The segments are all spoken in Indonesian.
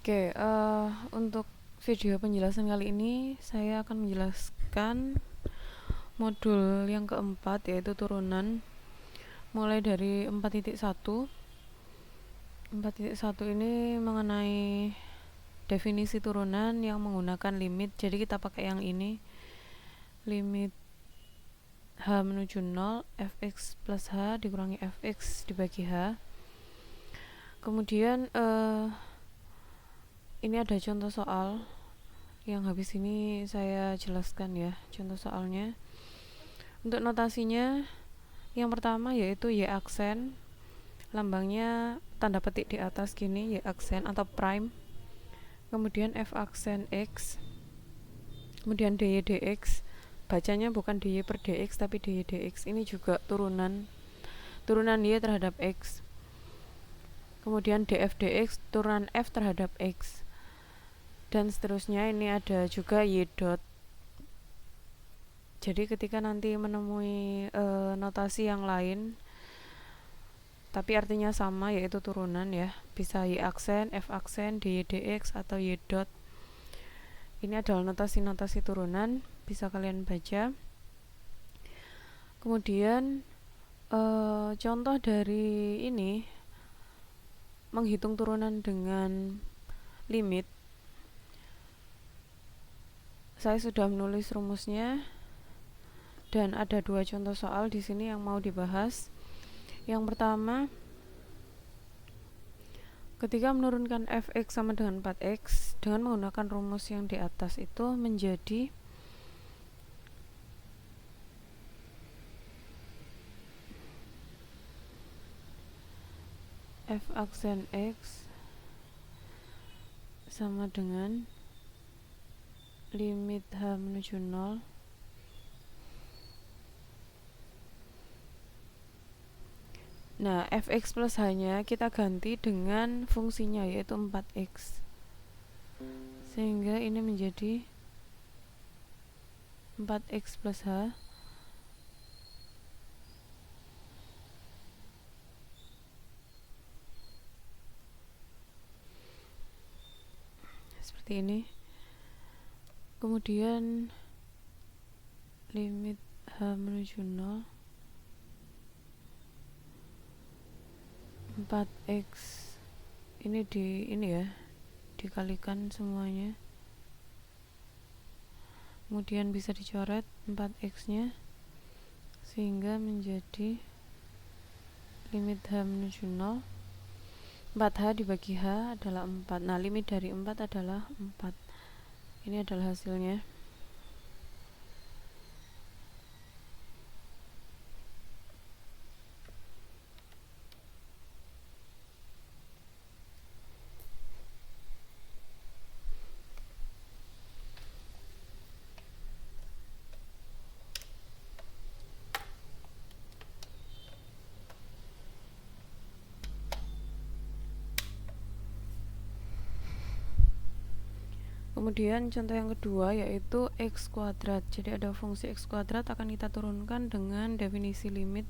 Oke, untuk video penjelasan kali ini saya akan menjelaskan modul yang keempat, yaitu turunan, mulai dari 4.1. 4.1 ini mengenai definisi turunan yang menggunakan limit. Jadi kita pakai yang ini, limit h menuju 0 fx plus h dikurangi fx dibagi h. Kemudian ini ada contoh soal yang habis ini saya jelaskan ya, contoh soalnya. Untuk notasinya, yang pertama yaitu y aksen, lambangnya tanda petik di atas gini, y aksen atau prime. Kemudian f aksen x, kemudian dy dx, bacanya bukan dy per dx tapi dy dx. Ini juga turunan y terhadap x. Kemudian df dx, turunan f terhadap x, dan seterusnya. Ini ada juga y dot. Jadi ketika nanti menemui notasi yang lain tapi artinya sama, yaitu turunan ya, bisa y aksen, f aksen, dy dx atau y dot. Ini adalah notasi-notasi turunan, bisa kalian baca. Kemudian contoh dari ini menghitung turunan dengan limit, saya sudah menulis rumusnya dan ada dua contoh soal di sini yang mau dibahas. Yang pertama, ketika menurunkan fx sama dengan 4x dengan menggunakan rumus yang di atas itu menjadi f aksen x sama dengan limit h menuju 0 Nah, fx plus h-nya kita ganti dengan fungsinya, yaitu 4x. Sehingga ini menjadi 4x plus h seperti ini. Kemudian limit h menuju 0 4x ini ya dikalikan semuanya, kemudian bisa dicoret 4x nya sehingga menjadi limit h menuju 0 4h dibagi h adalah 4. Nah, limit dari 4 adalah 4. Ini adalah hasilnya. Kemudian contoh yang kedua yaitu x kuadrat. Jadi ada fungsi x kuadrat akan kita turunkan dengan definisi limit.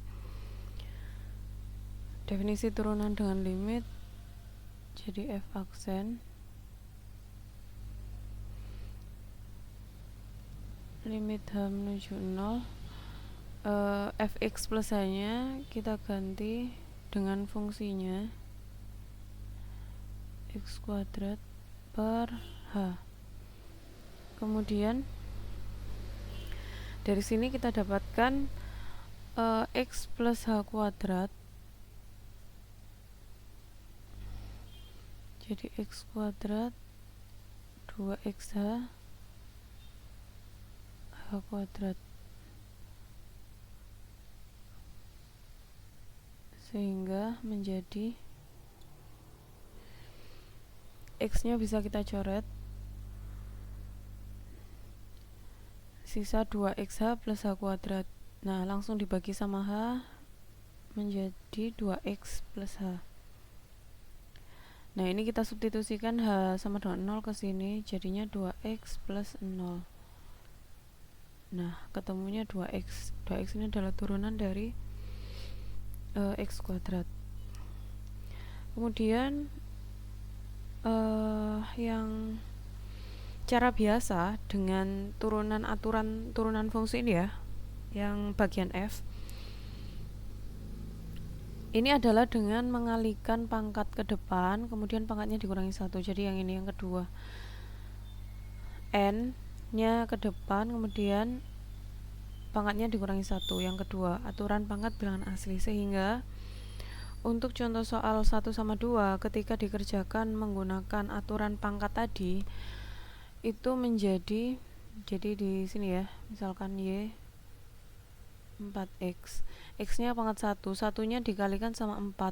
Definisi turunan dengan limit, jadi f aksen limit h menuju 0 fx plus h nya kita ganti dengan fungsinya x kuadrat per h. Kemudian dari sini kita dapatkan x plus h kuadrat, jadi x kuadrat 2xh h kuadrat, sehingga menjadi x nya bisa kita coret, sisa 2xh plus h kuadrat. Nah, langsung dibagi sama h menjadi 2x plus h. Nah, ini kita substitusikan h sama dengan 0 ke sini, jadinya 2x plus 0. Nah, ketemunya 2x. 2x ini adalah turunan dari x kuadrat. Kemudian yang cara biasa dengan turunan fungsi ini ya, yang bagian F ini adalah dengan mengalihkan pangkat ke depan, kemudian pangkatnya dikurangi 1. Jadi yang ini yang kedua, n nya ke depan, kemudian pangkatnya dikurangi 1. Yang kedua, aturan pangkat bilangan asli. Sehingga untuk contoh soal 1 sama 2 ketika dikerjakan menggunakan aturan pangkat tadi, itu menjadi, jadi di sini ya, misalkan Y 4x, x nya pangkat 1, satunya dikalikan sama 4,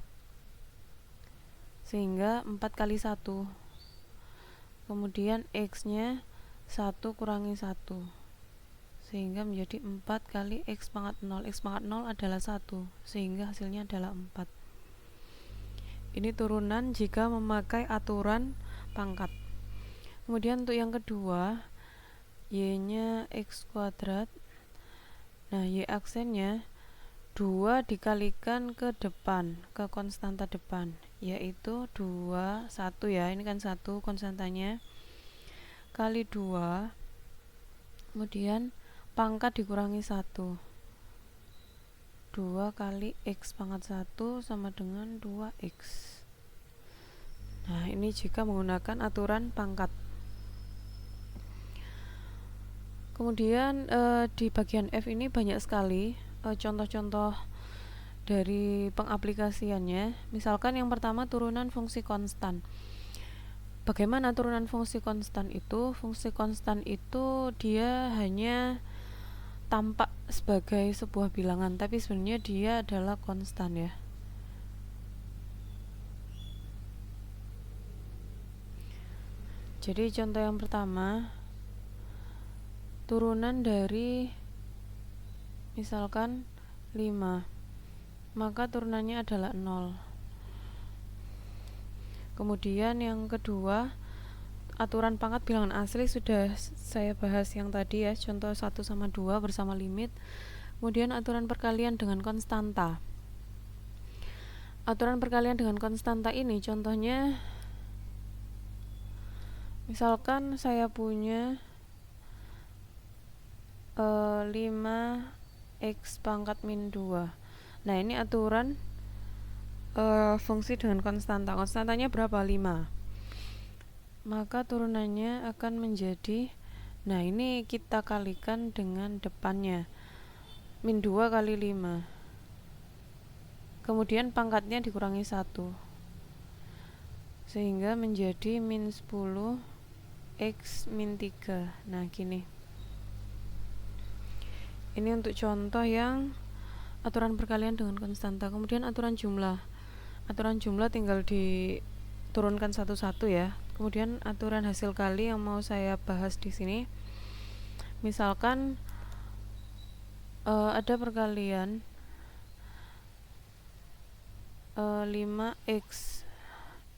sehingga 4 kali 1, kemudian x nya 1 kurangi 1, sehingga menjadi 4 kali x pangkat 0. X pangkat 0 adalah 1, sehingga hasilnya adalah 4. Ini turunan jika memakai aturan pangkat. Kemudian untuk yang kedua, y nya x kuadrat. Nah, y aksennya 2 dikalikan ke depan, ke konstanta depan, yaitu 2, 1 ya, ini kan 1 konstantanya, kali 2, kemudian pangkat dikurangi 1, 2 kali x pangkat 1 sama dengan 2x. Nah, ini jika menggunakan aturan pangkat. Kemudian di bagian F ini banyak sekali contoh-contoh dari pengaplikasiannya. Misalkan yang pertama, turunan fungsi konstan. Bagaimana turunan fungsi konstan itu? Fungsi konstan itu dia hanya tampak sebagai sebuah bilangan, tapi sebenarnya dia adalah konstan ya. Jadi contoh yang pertama, turunan dari misalkan 5, maka turunannya adalah 0. Kemudian yang kedua, aturan pangkat bilangan asli sudah saya bahas yang tadi ya, contoh 1 sama 2 bersama limit. Kemudian aturan perkalian dengan konstanta. Aturan perkalian dengan konstanta ini contohnya, misalkan saya punya 5x pangkat min 2. Nah, ini aturan fungsi dengan konstanta. Konstantanya berapa? 5. Maka turunannya akan menjadi, nah ini kita kalikan dengan depannya, min 2 kali 5. Kemudian pangkatnya dikurangi 1, sehingga menjadi min 10 x min 3. Nah, gini. Ini untuk contoh yang aturan perkalian dengan konstanta. Kemudian aturan jumlah. Aturan jumlah tinggal diturunkan satu-satu ya. Kemudian aturan hasil kali yang mau saya bahas di sini. Misalkan ada perkalian 5x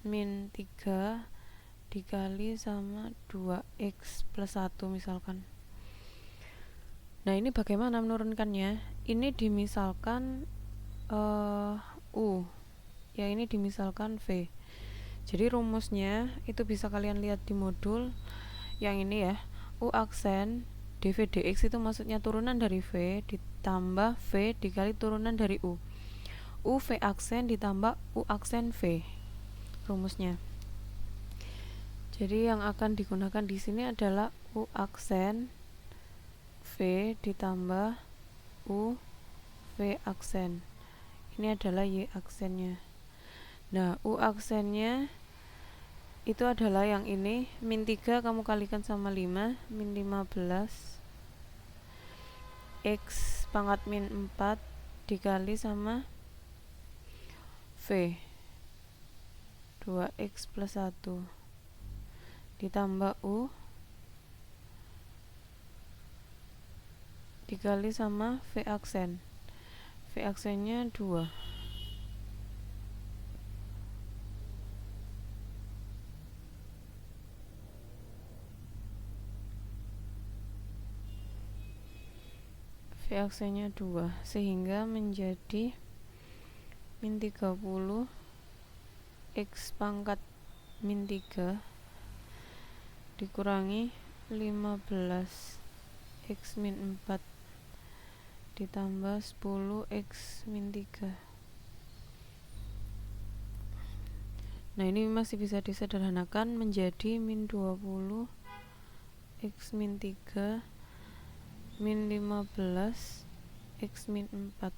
min 3 dikali sama 2x plus 1 misalkan. Nah, ini bagaimana menurunkannya? Ini dimisalkan U, ya ini dimisalkan V. Jadi rumusnya itu bisa kalian lihat di modul yang ini ya. U aksen dv dx itu maksudnya turunan dari V ditambah V dikali turunan dari U. U V aksen ditambah U aksen V, rumusnya. Jadi yang akan digunakan di sini adalah U aksen V ditambah U V aksen. Ini adalah Y aksennya. Nah, U aksennya itu adalah yang ini, min 3 kamu kalikan sama 5, min 15 x pangkat min 4 dikali sama V 2x plus 1 ditambah U dikali sama V aksen. V aksennya 2. V aksennya 2, sehingga menjadi min 30 x pangkat min 3 dikurangi 15 X min 4 ditambah 10 X min 3. Nah, ini masih bisa disederhanakan menjadi min 20 X min 3 min 15 X min 4.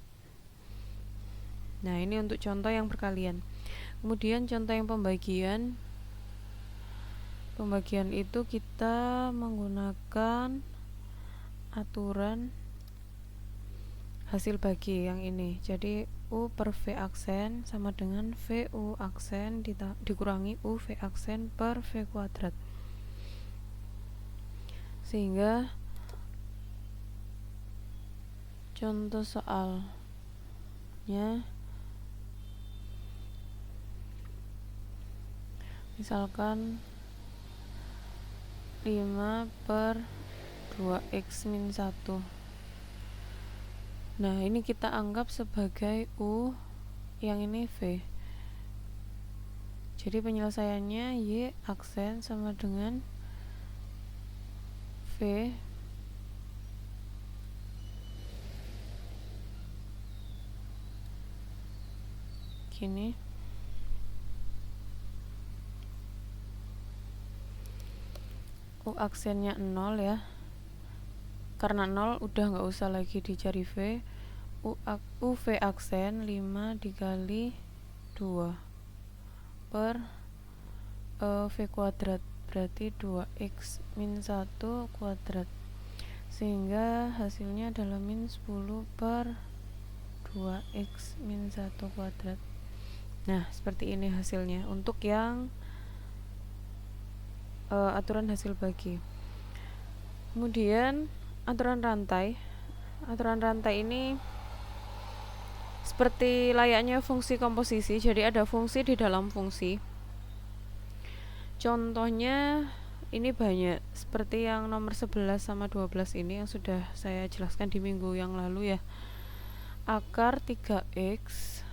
Nah, ini untuk contoh yang perkalian. Kemudian contoh yang pembagian itu kita menggunakan aturan hasil bagi yang ini. Jadi U per V aksen sama dengan VU aksen dikurangi U V aksen per V kuadrat. Sehingga contoh soalnya misalkan 5 per 2x min 1. Nah, ini kita anggap sebagai U, yang ini V. Jadi penyelesaiannya Y aksen sama dengan V gini. U aksennya 0 ya, karena 0 udah nggak usah lagi dicari V. U V aksen 5 dikali 2 per V kuadrat, berarti 2x min 1 kuadrat, sehingga hasilnya adalah min 10 per 2x min 1 kuadrat. Nah, seperti ini hasilnya untuk yang aturan hasil bagi. Kemudian aturan rantai ini seperti layaknya fungsi komposisi, jadi ada fungsi di dalam fungsi. Contohnya ini banyak, seperti yang nomor 11 sama 12 ini yang sudah saya jelaskan di minggu yang lalu ya. Akar 3x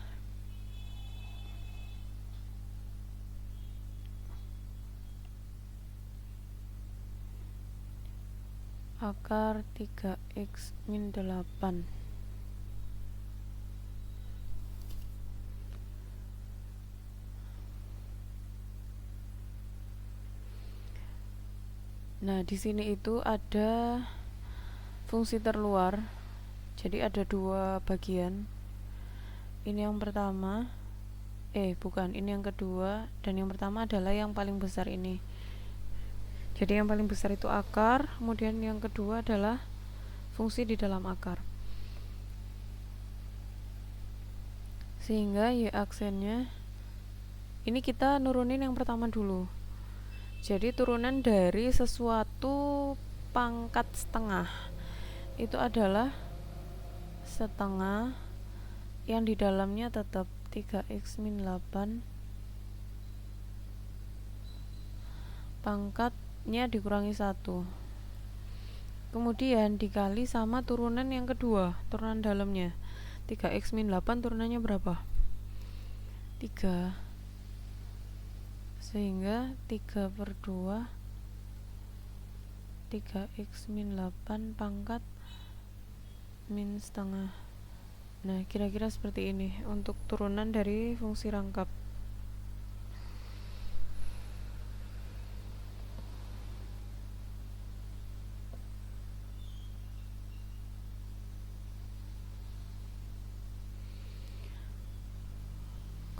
akar 3x min 8. Nah, di sini itu ada fungsi terluar. Jadi ada dua bagian. Ini yang pertama, ini yang kedua, dan yang pertama adalah yang paling besar ini. Jadi yang paling besar itu akar, kemudian yang kedua adalah fungsi di dalam akar. Sehingga Y aksennya ini kita nurunin yang pertama dulu. Jadi turunan dari sesuatu pangkat setengah itu adalah setengah yang di dalamnya tetap 3x min 8 pangkatnya dikurangi 1, kemudian dikali sama turunan yang kedua, turunan dalamnya 3x min 8 turunannya berapa? 3, sehingga 3 per 2 3x min 8 pangkat min setengah. Nah, kira-kira seperti ini untuk turunan dari fungsi rangkap.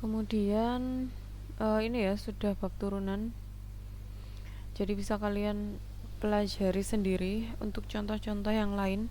Kemudian ini ya sudah bab turunan, jadi bisa kalian pelajari sendiri untuk contoh-contoh yang lain.